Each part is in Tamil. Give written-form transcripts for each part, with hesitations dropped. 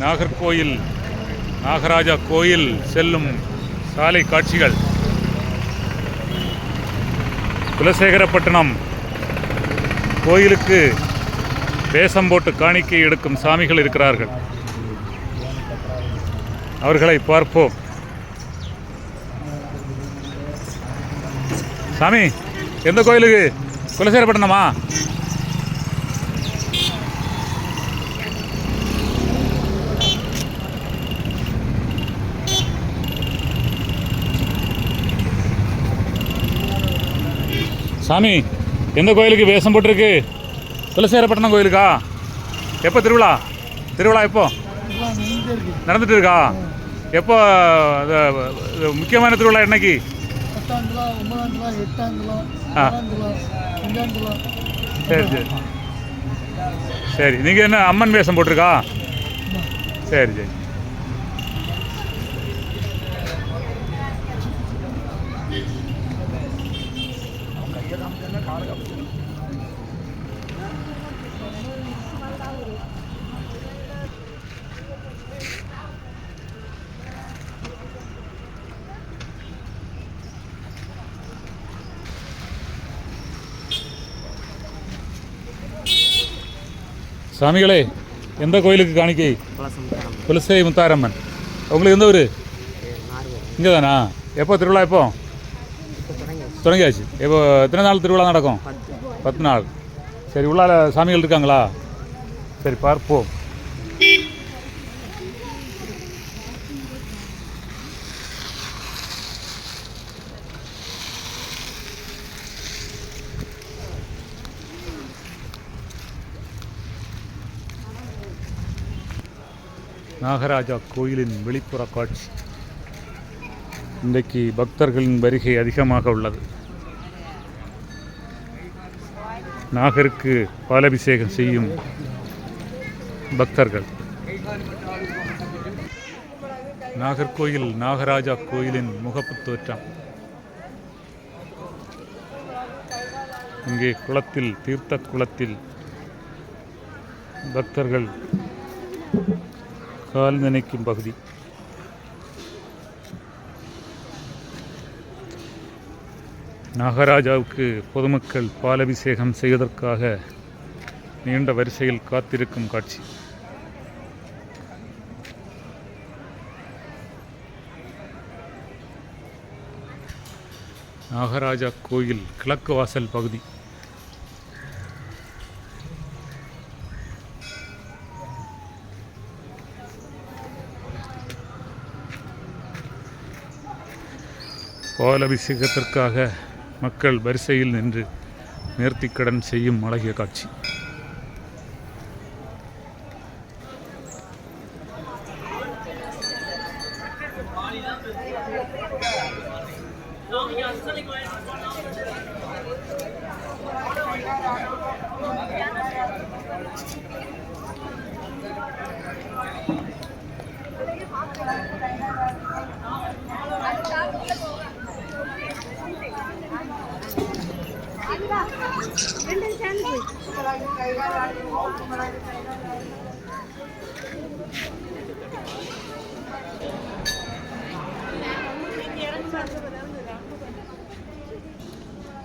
நாகர்கோயில் நாகராஜா கோயில் செல்லும் சாலை காட்சிகள். குலசேகரப்பட்டினம் கோயிலுக்கு வேஷம் போட்டு காணிக்கை எடுக்கும் சாமிகள் இருக்கிறார்கள். அவர்களை பார்ப்போம். சாமி, எந்த கோயிலுக்கு? குலசேகரப்பட்டினமா? சாமி, எந்த கோயிலுக்கு வேஷம் போட்டிருக்கு? குலசேகரப்பட்டினம் கோயிலுக்கா? எப்போ திருவிழா? திருவிழா எப்போ நடந்துட்டு இருக்கா? எப்போ முக்கியமான திருவிழா என்னைக்கு? சரி சரி சரி. நீங்கள் என்ன அம்மன் வேஷம் போட்டிருக்கா? சரி சரி. சாமிகளே, எந்த கோயிலுக்கு காணிக்கை? குலசை முத்தாரம்மன். உங்களுக்கு எந்த ஊர்? இங்கே தானா? எப்போ திருவிழா? எப்போ தொடங்கியாச்சு? எப்போ எத்தனை நாள் திருவிழா நடக்கும்? 10 நாள். சரி, உள்ளார சாமிகள் இருக்காங்களா? சரி, பார்ப்போம். நாகராஜா கோயிலின் வெளிப்புற காட்சி. இன்றைக்கு பக்தர்களின் வருகை அதிகமாக உள்ளது. நாகருக்கு பாலபிஷேகம் செய்யும் பக்தர்கள். நாகர்கோயில் நாகராஜா கோயிலின் முகப்பு தோற்றம். இங்கே குளத்தில், தீர்த்த குளத்தில் பக்தர்கள் கால் நினைக்கும் பகுதி. நாகராஜாவுக்கு பொதுமக்கள் பாலபிஷேகம் செய்வதற்காக நீண்ட வரிசையில் காத்திருக்கும் காட்சி. நாகராஜா கோயில் கிழக்கு வாசல் பகுதி. பாலபிஷேகத்திற்காக மக்கள் வரிசையில் நின்று நேர்த்திக்கடன் செய்யும் அழகிய காட்சி.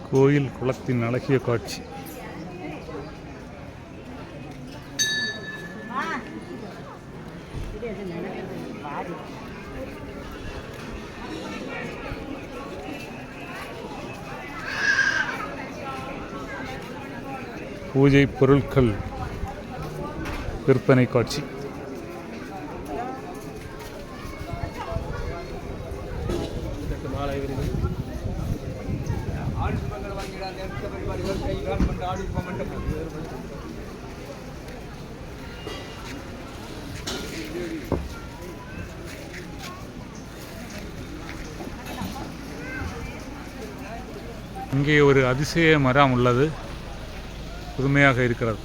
கோயில் குளத்தின் அழகிய காட்சி. பூஜை பொருட்கள் விற்பனை காட்சி. இங்கே ஒரு அதிசய மரம் உள்ளது. புதுமையாக இருக்கிறது.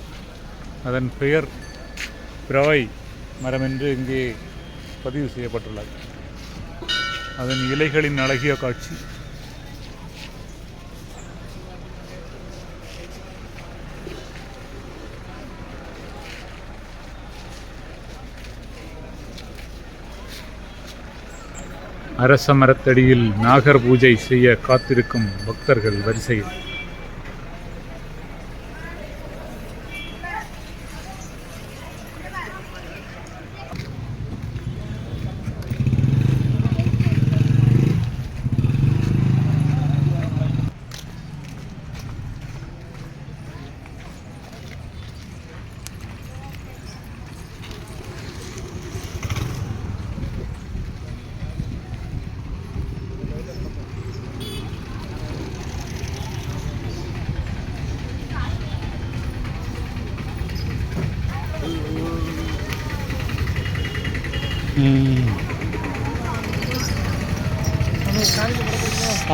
அதன் பெயர் பிரவை மரம் என்று இங்கே பதிவு செய்யப்பட்டுள்ளது. அதன் இலைகளின் அழகிய காட்சி. அரச மரத்தடியில் நாகர் பூஜை செய்ய காத்திருக்கும் பக்தர்கள் வரிசையில்.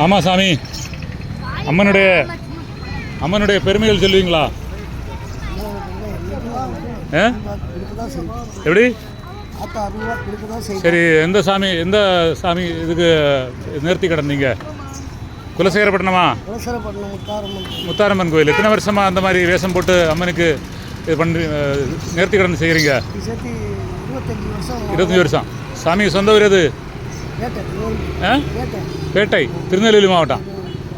ஆமாம் சாமி, அம்மனுடைய பெருமைகள் சொல்லுவீங்களா? எப்படி? சரி, எந்த சாமி இதுக்கு நேர்த்தி கடந்தீங்க? குலசேகரப்பட்டினமா? முத்தாரம்மன் கோயில். எத்தனை வருஷமாக அந்த மாதிரி வேஷம் போட்டு அம்மனுக்கு இது பண்ணி நேர்த்தி கடன் செய்கிறீங்க? 25 வருஷம். சாமி சொந்த ஊர் எது? பேட்டை, திருநெல்வேலி மாவட்டம்.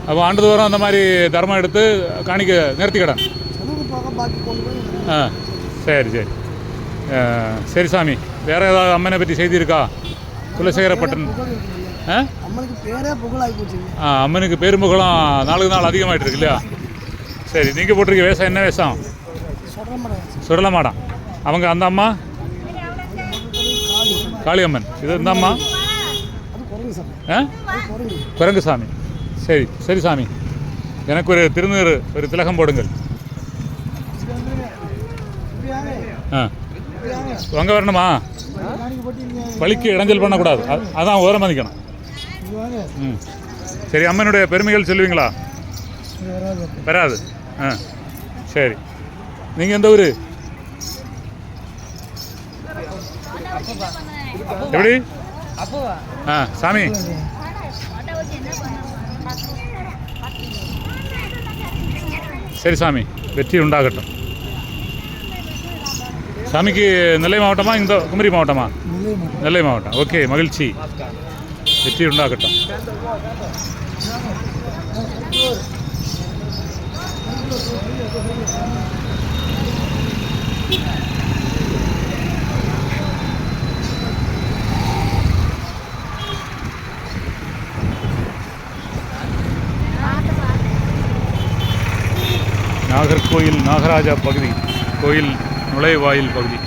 அப்போ ஆண்டுதோறும் அந்த மாதிரி தர்மம் எடுத்து காணிக்க நேர்த்தி கடன். ஆ, சரி சரி சாமி. வேறு ஏதாவது அம்மனை பற்றி செய்தி இருக்கா? குலசேகரப்பட்டினம் அம்மனுக்கு பேரும் புகழும் நாளுக்கு நாள் அதிகமாகிட்டு இருக்கு இல்லையா? சரி, நீங்கள் போட்டிருக்க வேஷம் என்ன வேஷம்? சுடலமாடம். அவங்க அந்த அம்மா காளியம்மன். இது இந்த அம்மா குரங்கு சாமி. சரி சாமி, எனக்கு ஒரு திருநீர், ஒரு திலகம் போடுங்கள். அங்கே வரணுமா? வழிக்கு இடைஞ்சல் பண்ணக்கூடாது, அதான் ஓரமாக நிற்கணும். சரி, அம்மனுடைய பெருமைகள் சொல்லுவீங்களா? வராது. சரி, நீங்கள் எந்த ஊர்? எப்படி? சாமி, சரி சாமி, வெற்றி உண்டாகட்டும். சாமிக்கு நெல்லை மாவட்டமா, இந்த குமரி மாவட்டமா? நெல்லை மாவட்டம். ஓகே, மகிழ்ச்சி, வெற்றி உண்டாகட்டும். நாகர்கோயில் நாகராஜா பகுதி, கோயில் நுழைவாயில் பகுதி.